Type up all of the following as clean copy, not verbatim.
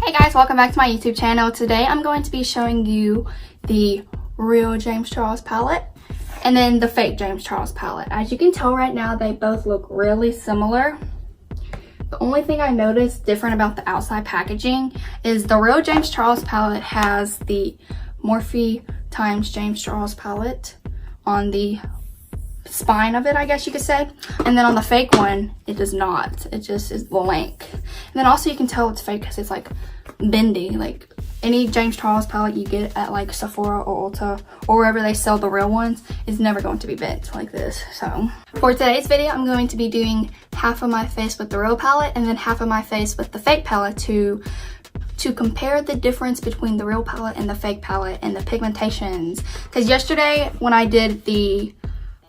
Hey guys, welcome back to my YouTube channel. Today I'm going to be showing you the real James Charles palette and then the fake James Charles palette. As you can tell right now, they both look really similar. The only thing I noticed different about the outside packaging is the real James Charles palette has the Morphe times James Charles palette on the spine of it, I guess you could say, and then on the fake one it does not. It just is blank. And then also you can tell it's fake because it's like bendy. Like any James Charles palette you get at like Sephora or Ulta or wherever they sell the real ones is never going to be bent like this. So for today's video I'm going to be doing half of my face with the real palette and then half of my face with the fake palette to compare the difference between the real palette and the fake palette and the pigmentations. Because yesterday when I did the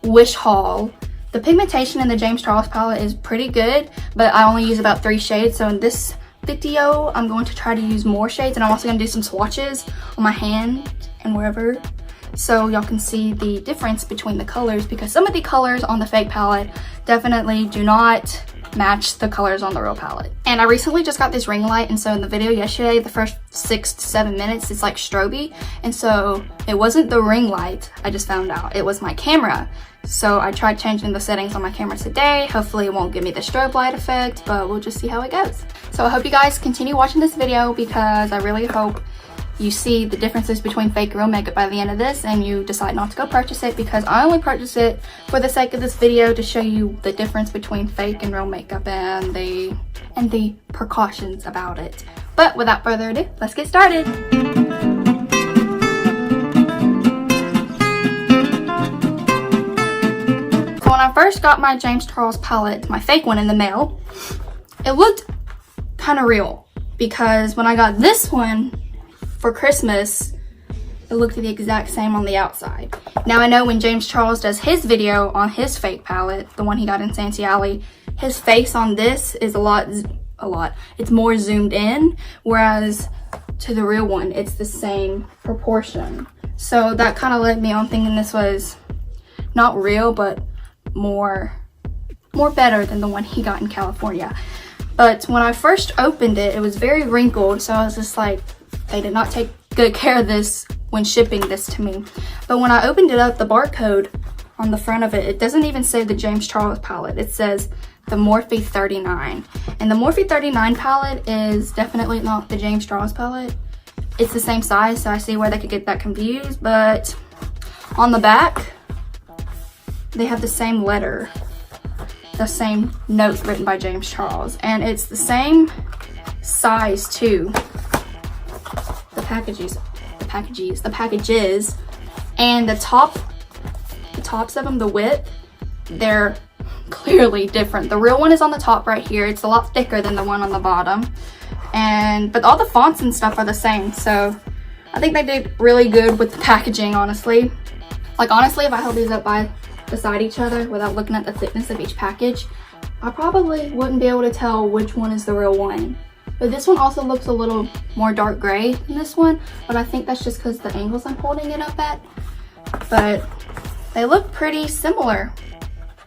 Wish haul, the pigmentation in the James Charles palette is pretty good, but I only use about 3 shades. So in this video I'm going to try to use more shades, and I'm also going to do some swatches on my hand and wherever, so y'all can see the difference between the colors, because some of the colors on the fake palette definitely do not match the colors on the real palette. And I recently just got this ring light, and so in the video yesterday, the first 6 to 7 minutes it's like stroby, and so it wasn't the ring light. I just found out it was my camera. So I tried changing the settings on my camera today. Hopefully it won't give me the strobe light effect, but we'll just see how it goes. So I hope you guys continue watching this video, because I really hope you see the differences between fake and real makeup by the end of this and you decide not to go purchase it, because I only purchased it for the sake of this video to show you the difference between fake and real makeup and the precautions about it. But without further ado, let's get started. So when I first got my James Charles palette, my fake one, in the mail, it looked kind of real, because when I got this one for Christmas, it looked the exact same on the outside. Now I know when James Charles does his video on his fake palette, the one he got in Santee Alley, his face on this is it's more zoomed in, whereas to the real one it's the same proportion. So that kind of led me on thinking this was not real, but more better than the one he got in California. But when I first opened it, it was very wrinkled, so I was just like, they did not take good care of this when shipping this to me. But when I opened it up, the barcode on the front of it, it doesn't even say the James Charles palette. It says the Morphe 39. And the Morphe 39 palette is definitely not the James Charles palette. It's the same size, so I see where they could get that confused. But on the back, they have the same letter, the same note written by James Charles, and it's the same size too. The packages, and the tops of them, the width, they're clearly different. The real one is on the top right here. It's a lot thicker than the one on the bottom, but all the fonts and stuff are the same. So I think they did really good with the packaging, honestly. Like honestly, if I held these up beside each other without looking at the thickness of each package, I probably wouldn't be able to tell which one is the real one. But this one also looks a little more dark gray than this one, but I think that's just because the angles I'm holding it up at. But they look pretty similar.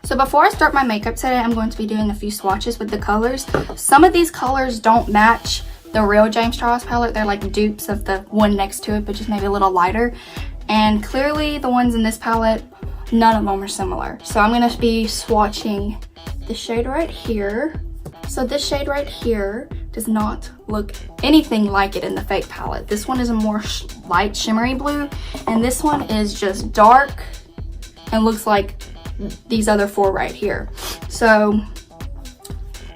So before I start my makeup today, I'm going to be doing a few swatches with the colors. Some of these colors don't match the real James Charles palette. They're like dupes of the one next to it, but just maybe a little lighter. And clearly the ones in this palette, none of them are similar. So I'm going to be swatching the shade right here. So this shade right here does not look anything like it in the fake palette. This one is a more light shimmery blue, and this one is just dark and looks like these other 4 right here. So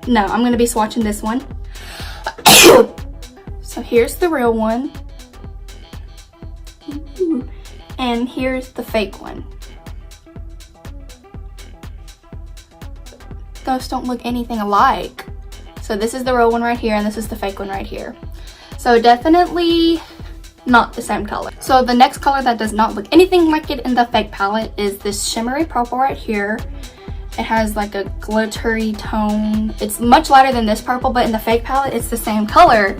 no, I'm going to be swatching this one. So here's the real one, and here's the fake one. Those don't look anything alike. So this is the real one right here, and this is the fake one right here. So definitely not the same color. So the next color that does not look anything like it in the fake palette is this shimmery purple right here. It has like a glittery tone. It's much lighter than this purple, but in the fake palette it's the same color,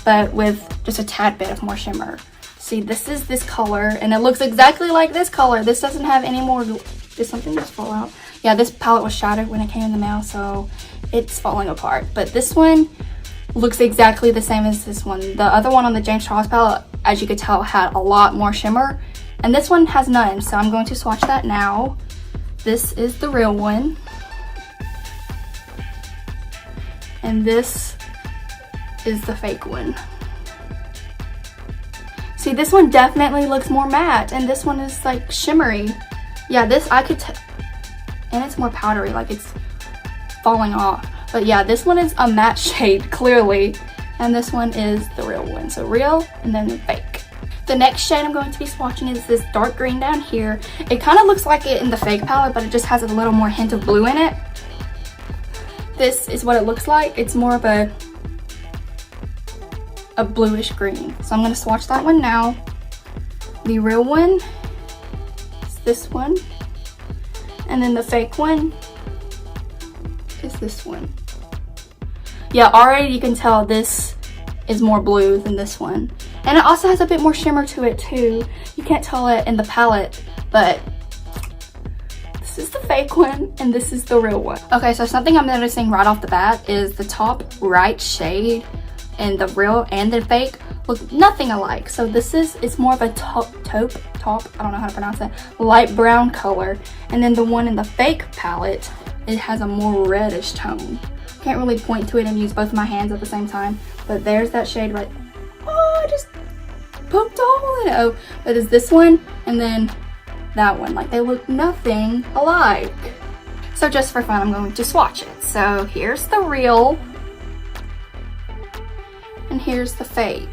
but with just a tad bit of more shimmer. See, this is this color, and it looks exactly like this color. This doesn't have any more. Did something just fall out? Yeah, this palette was shattered when it came in the mail, so it's falling apart. But this one looks exactly the same as this one. The other one on the James Charles palette, as you could tell, had a lot more shimmer, and this one has none. So I'm going to swatch that now. This is the real one, and this is the fake one. See, this one definitely looks more matte, and this one is like shimmery. Yeah, this I could tell, and it's more powdery, like it's falling off. But yeah, this one is a matte shade, clearly, and this one is the real one. So real and then fake. The next shade I'm going to be swatching is this dark green down here. It kind of looks like it in the fake palette, but it just has a little more hint of blue in it. This is what it looks like. It's more of a bluish green. So I'm going to swatch that one now. The real one is this one, and then the fake one is this one. Yeah, already you can tell this is more blue than this one. And it also has a bit more shimmer to it too. You can't tell it in the palette, but this is the fake one and this is the real one. Okay, so something I'm noticing right off the bat is the top right shade and the real and the fake look nothing alike. So this is, it's more of a taupe, I don't know how to pronounce that, light brown color. And then the one in the fake palette, it has a more reddish tone. Can't really point to it and use both of my hands at the same time, but there's that shade right. Oh, I just poked a hole in it. Oh, but it's this one and then that one. Like, they look nothing alike. So just for fun, I'm going to swatch it. So here's the real and here's the fake.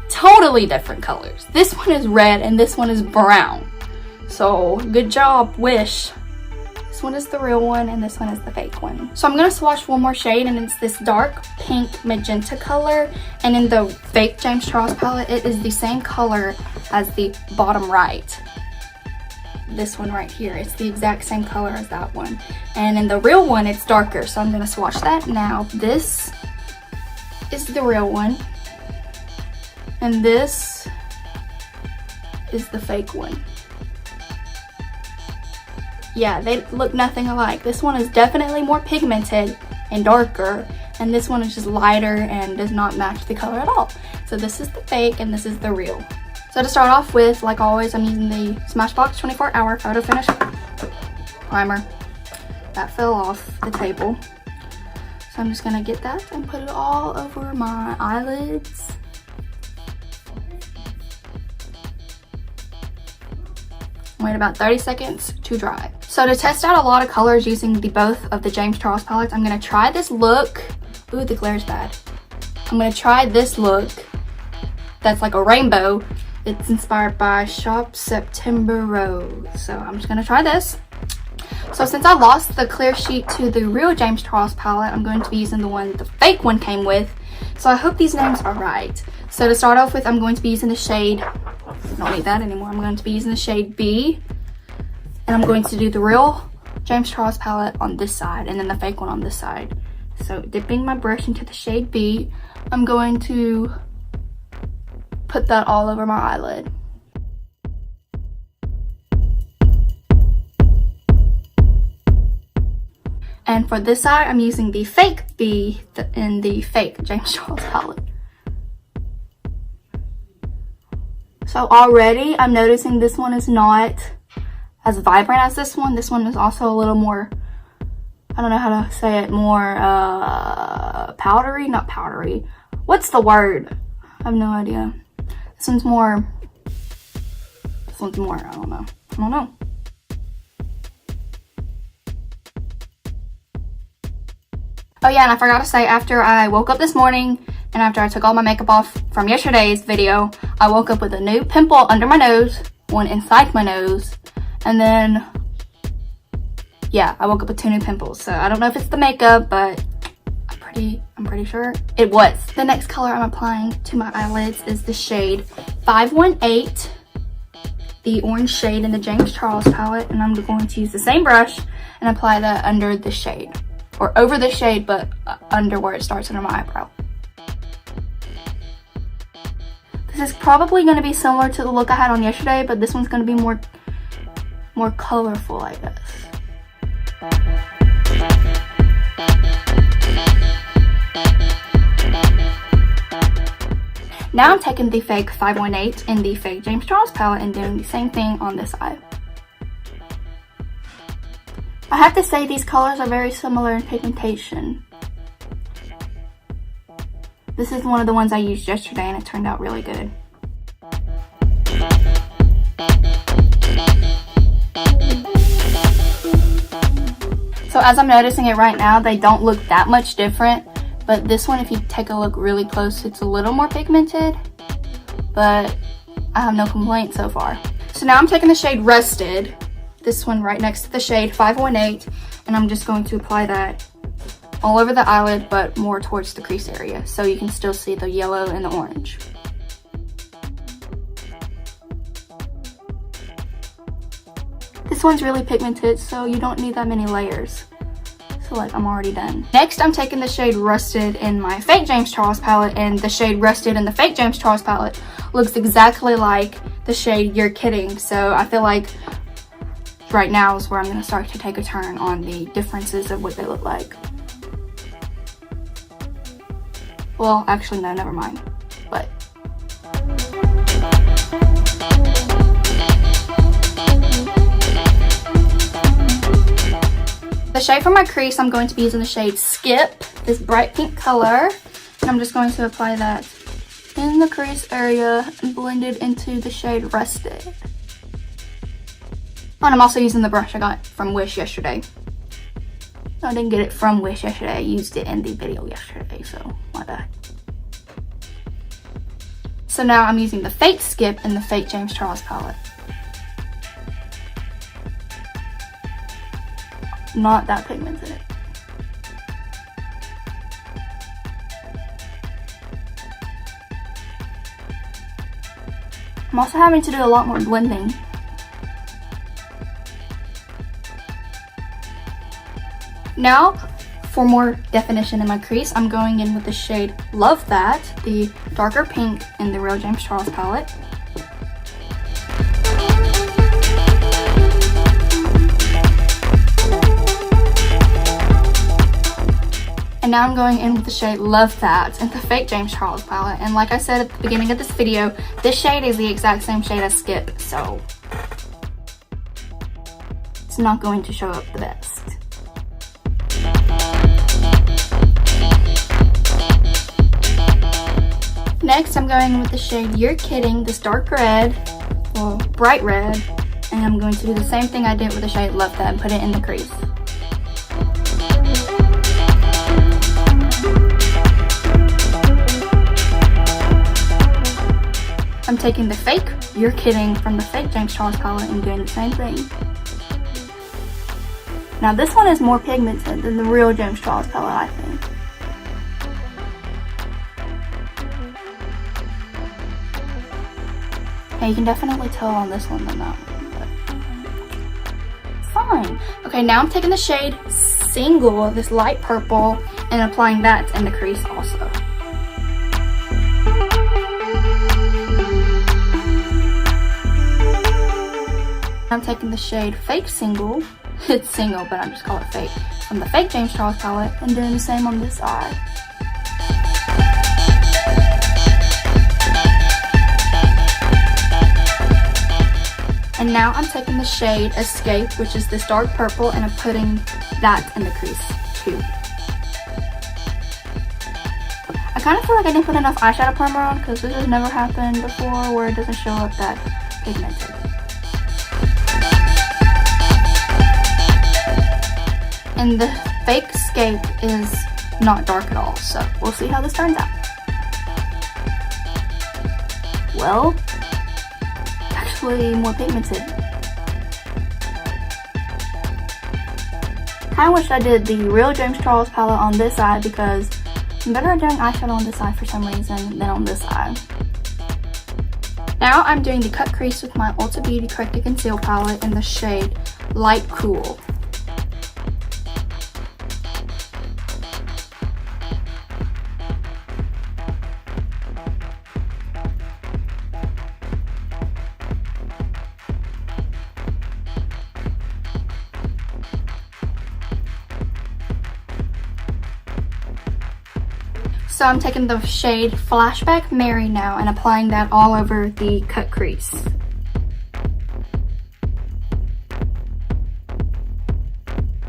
Totally different colors. This one is red and this one is brown. So good job, Wish. This one is the real one and this one is the fake one. So I'm gonna swatch one more shade, and it's this dark pink magenta color. And in the fake James Charles palette, it is the same color as the bottom right. This one right here, it's the exact same color as that one. And in the real one, it's darker. So I'm gonna swatch that now. This is the real one. And this is the fake one. Yeah, they look nothing alike. This one is definitely more pigmented and darker, and this one is just lighter and does not match the color at all. So this is the fake and this is the real. So to start off with, like always, I'm using the Smashbox 24-hour photo finish primer. That fell off the table. So I'm just gonna get that and put it all over my eyelids. Wait about 30 seconds to dry. So to test out a lot of colors using both of the James Charles palettes, I'm gonna try this look. Ooh, the glare's bad. I'm gonna try this look that's like a rainbow. It's inspired by Shop September Rose. So I'm just gonna try this. So since I lost the clear sheet to the real James Charles palette, I'm going to be using the one the fake one came with. So I hope these names are right. So to start off with, I'm going to be using the shade, I don't need that anymore. I'm going to be using the shade B. And I'm going to do the real James Charles palette on this side and then the fake one on this side. So dipping my brush into the shade B, I'm going to put that all over my eyelid. And for this side, I'm using the fake B in the fake James Charles palette. So already I'm noticing this one is not as vibrant as this one. This one is also a little more, I don't know how to say it, more powdery, not powdery. What's the word? I have no idea. This one's more, I don't know. Oh yeah, and I forgot to say, after I woke up this morning and after I took all my makeup off from yesterday's video, I woke up with a new pimple under my nose, one inside my nose, and then, yeah, I woke up with 2 new pimples. So I don't know if it's the makeup, but I'm pretty sure it was. The next color I'm applying to my eyelids is the shade 518, the orange shade in the James Charles palette, and I'm going to use the same brush and apply that under the shade. Or over the shade, but under where it starts under my eyebrow. This is probably going to be similar to the look I had on yesterday, but this one's going to be more colorful, I guess. Now I'm taking the fake 518 in the fake James Charles palette and doing the same thing on this eye. I have to say these colors are very similar in pigmentation. This is one of the ones I used yesterday and it turned out really good. So as I'm noticing it right now, they don't look that much different. But this one, if you take a look really close, it's a little more pigmented. But I have no complaints so far. So now I'm taking the shade Rusted. This one right next to the shade 518. And I'm just going to apply that all over the eyelid, but more towards the crease area, so you can still see the yellow and the orange. This one's really pigmented, so you don't need that many layers. So like, I'm already done. Next, I'm taking the shade Rusted in my fake James Charles palette, and the shade Rusted in the fake James Charles palette looks exactly like the shade You're Kidding. So I feel like right now is where I'm gonna start to take a turn on the differences of what they look like. Well, actually, no, never mind. But the shade for my crease, I'm going to be using the shade Skip, this bright pink color. And I'm just going to apply that in the crease area and blend it into the shade Rusted. And I'm also using the brush I got from Wish yesterday. I didn't get it from Wish yesterday, I used it in the video yesterday, so my bad. So now I'm using the fake Skip in the fake James Charles palette. Not that pigmented. I'm also having to do a lot more blending. Now, for more definition in my crease, I'm going in with the shade Love That, the darker pink in the Real James Charles palette. And now I'm going in with the shade Love That in the fake James Charles palette. And like I said at the beginning of this video, this shade is the exact same shade as Skip, so it's not going to show up the best. Next, I'm going with the shade You're Kidding, this dark red, well, bright red, and I'm going to do the same thing I did with the shade Love That and put it in the crease. I'm taking the fake You're Kidding from the fake James Charles palette and doing the same thing. Now this one is more pigmented than the Real James Charles palette, I think. Yeah, you can definitely tell on this one than that one, but it's fine. Okay, now I'm taking the shade Single, this light purple, and applying that in the crease also. I'm taking the shade Fake Single, it's single, but I just call it fake, from the fake James Charles palette, and doing the same on this eye. And now I'm taking the shade Escape, which is this dark purple, and I'm putting that in the crease too. I kind of feel like I didn't put enough eyeshadow primer on because this has never happened before where it doesn't show up that pigmented. And the fake Escape is not dark at all, so we'll see how this turns out. Well, more pigmented. I wish I did the Real James Charles palette on this eye because I'm better at doing eyeshadow on this eye for some reason than on this eye. Now I'm doing the cut crease with my Ulta Beauty Correct to Conceal palette in the shade Light Cool. So I'm taking the shade Flashback Mary now and applying that all over the cut crease.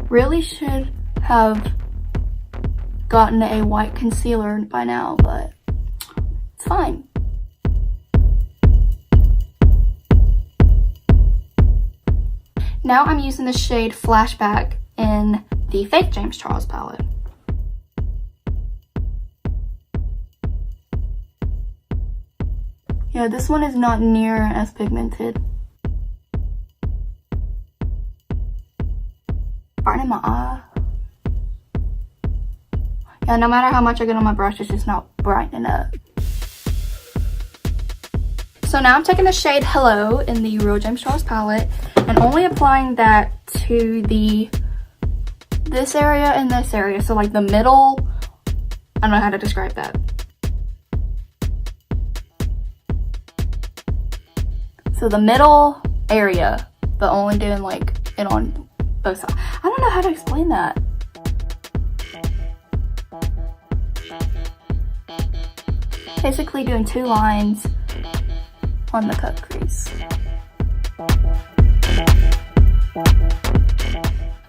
Really should have gotten a white concealer by now, but it's fine. Now I'm using the shade Flashback in the Fake James Charles palette. Yeah, this one is not near as pigmented. Brightening my eye. Yeah, no matter how much I get on my brush, it's just not brightening up. So now I'm taking the shade Hello in the Real James Charles palette and only applying that to this area and this area. So like the middle, I don't know how to describe that. So the middle area, but only doing like it on both sides. I don't know how to explain that. Basically doing 2 lines on the cut crease.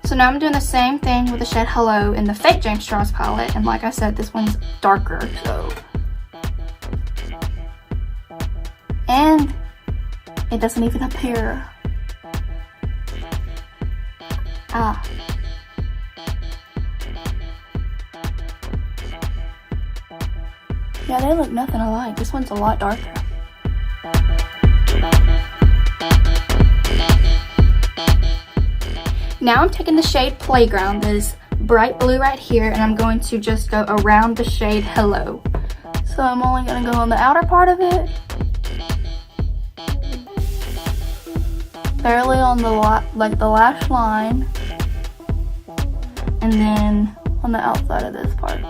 So now I'm doing the same thing with the shade Hello in the Fake James Charles palette, and like I said, this one's darker, so. And it doesn't even appear. Ah. Yeah, they look nothing alike. This one's a lot darker. Now I'm taking the shade Playground, this bright blue right here, and I'm going to just go around the shade Hello. So I'm only going to go on the outer part of it. Barely on the lash line. And then on the outside of this part.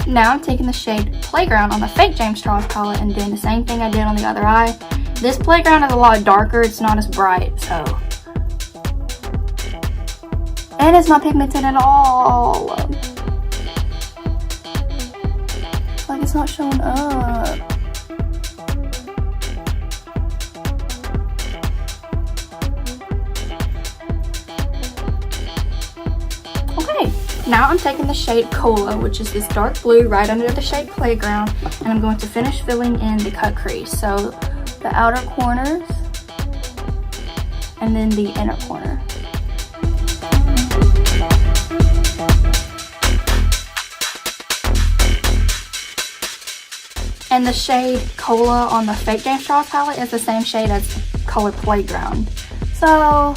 Now I'm taking the shade Playground on the Fake James Charles palette and doing the same thing I did on the other eye. This Playground is a lot darker, it's not as bright, so. And it's not pigmented at all. Like it's not showing up. Okay, now I'm taking the shade Cola, which is this dark blue right under the shade Playground, and I'm going to finish filling in the cut crease. So the outer corners and then the inner corner. And the shade Cola on the Fake James Charles palette is the same shade as color Playground. So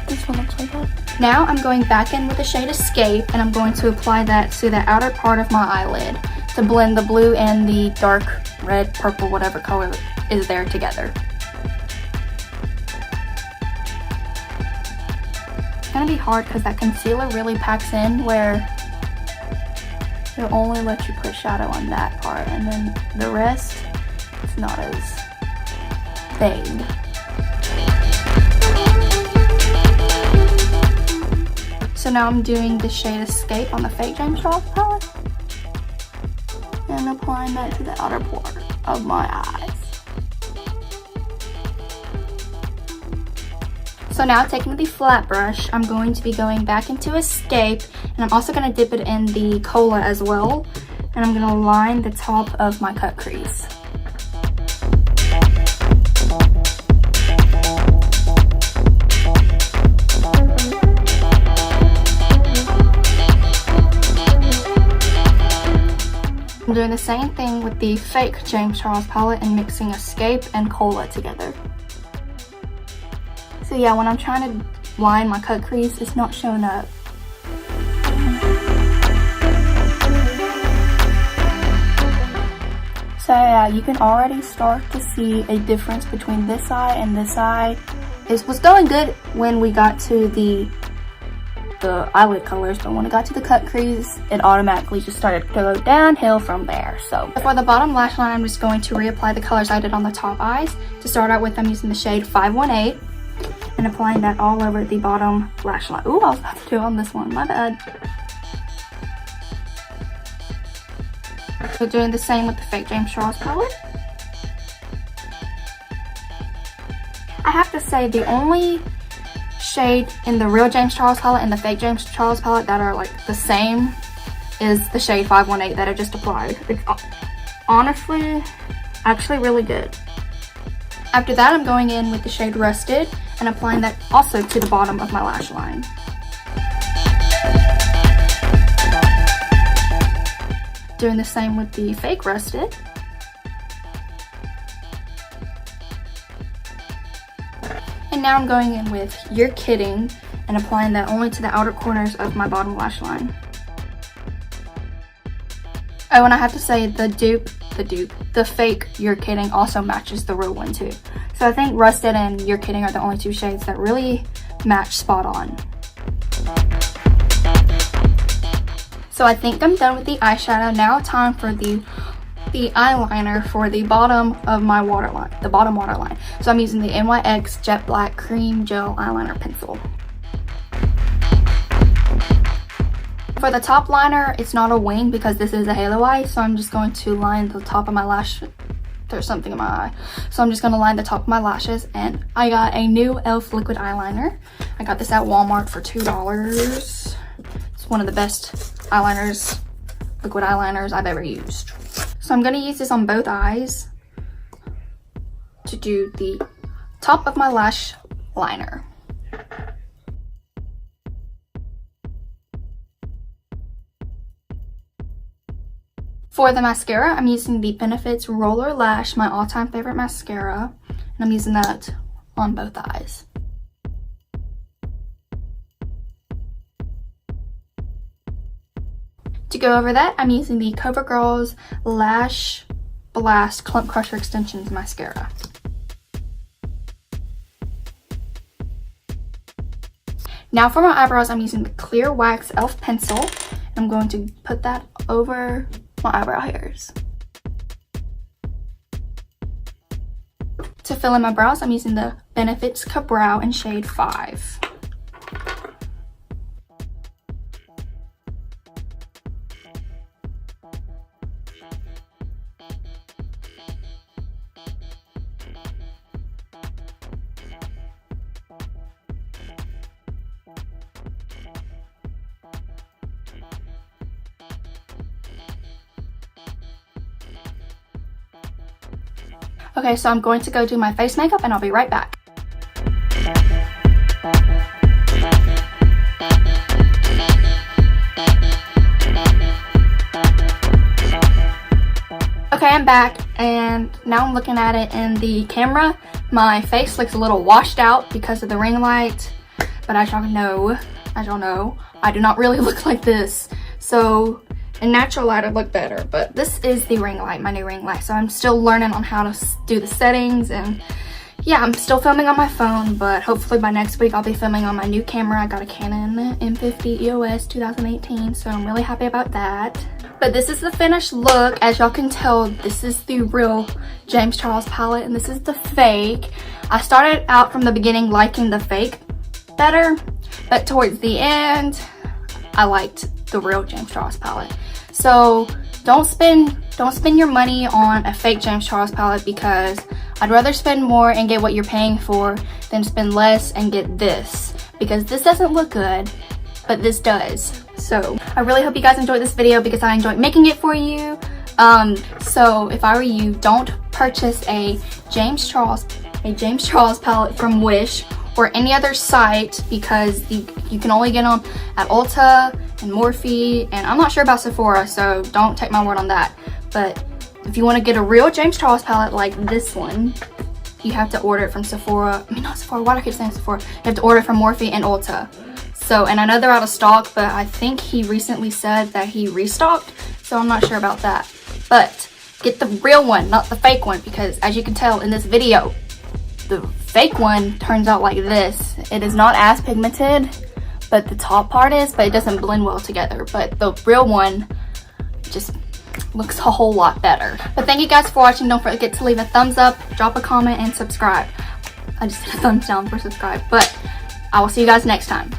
this one looks like that. Now I'm going back in with the shade Escape, and I'm going to apply that to the outer part of my eyelid to blend the blue and the dark red, purple, whatever color is there together. It's gonna be hard because that concealer really packs in where it'll only let you put shadow on that part, and then the rest is not as big. So now I'm doing the shade Escape on the Fake James Charles palette and applying that to the outer part of my eyes. So now taking the flat brush, I'm going to be going back into Escape, and I'm also going to dip it in the Cola as well, and I'm going to line the top of my cut crease. I'm doing the same thing with the Fake James Charles palette and mixing Escape and Cola together. So yeah, when I'm trying to line my cut crease, it's not showing up. So So yeah, you can already start to see a difference between this eye and this eye. It was going good when we got to the eyelid colors, but when it got to the cut crease, it automatically just started to go downhill from there. So for the bottom lash line, I'm just going to reapply the colors I did on the top eyes. To start out with, I'm using the shade 518 and applying that all over the bottom lash line. Ooh, I was about to do it on this one, my bad. So doing the same with the fake James Charles palette. I have to say, the only shade in the real James Charles palette and the fake James Charles palette that are like the same is the shade 518 that I just applied. It's honestly actually really good. After that, I'm going in with the shade Rusted and applying that also to the bottom of my lash line. Doing the same with the fake Rusted. And now I'm going in with You're Kidding and applying that only to the outer corners of my bottom lash line. Oh, and I have to say the fake You're Kidding also matches the real one too. So I think Rusted and You're Kidding are the only two shades that really match spot on. So I think I'm done with the eyeshadow. Now time for the eyeliner for the bottom of my waterline, the bottom waterline. So I'm using the NYX Jet Black Cream Gel Eyeliner Pencil. For the top liner, it's not a wing because this is a halo eye, so I'm just going to line the top of my lash. There's something in my eye. So I'm just going to line the top of my lashes, and I got a new e.l.f. liquid eyeliner. I got this at Walmart for $2. It's one of the best eyeliners, liquid eyeliners I've ever used. So I'm going to use this on both eyes to do the top of my lash liner. For the mascara, I'm using the Benefit's Roller Lash, my all-time favorite mascara, and I'm using that on both eyes. To go over that, I'm using the CoverGirl's Lash Blast Clump Crusher Extensions mascara. Now for my eyebrows, I'm using the Clear Wax e.l.f. pencil, and I'm going to put that over my eyebrow hairs. To fill in my brows, I'm using the Benefit's Kabrow in shade 5. Okay, so I'm going to go do my face makeup and I'll be right back. Okay, I'm back and now I'm looking at it in the camera. My face looks a little washed out because of the ring light, but as y'all know, I do not really look like this. So in natural light, I look better, but this is the ring light, my new ring light. So I'm still learning on how to do the settings, and yeah, I'm still filming on my phone, but hopefully by next week I'll be filming on my new camera. I got a Canon M50 EOS 2018, so I'm really happy about that. But this is the finished look. As y'all can tell, this is the real James Charles palette, and this is the fake. I started out from the beginning liking the fake better, but towards the end, I liked the real James Charles palette. So don't spend your money on a fake James Charles palette, because I'd rather spend more and get what you're paying for than spend less and get this, because this doesn't look good, but this does. So I really hope you guys enjoyed this video because I enjoyed making it for you. So if I were you, don't purchase a James Charles palette from Wish or any other site, because you can only get them at Ulta and Morphe, and I'm not sure about Sephora, so don't take my word on that. But if you want to get a real James Charles palette like this one, you have to order it from Sephora. I mean, not Sephora, why do I keep saying Sephora? You have to order it from Morphe and Ulta. So, and I know they're out of stock, but I think he recently said that he restocked, so I'm not sure about that. But get the real one, not the fake one, because as you can tell in this video, the fake one turns out like this. It is not as pigmented, but the top part is, but it doesn't blend well together. But the real one just looks a whole lot better. But thank you guys for watching. Don't forget to leave a thumbs up, drop a comment, and subscribe. I just did a thumbs down for subscribe, but I will see you guys next time.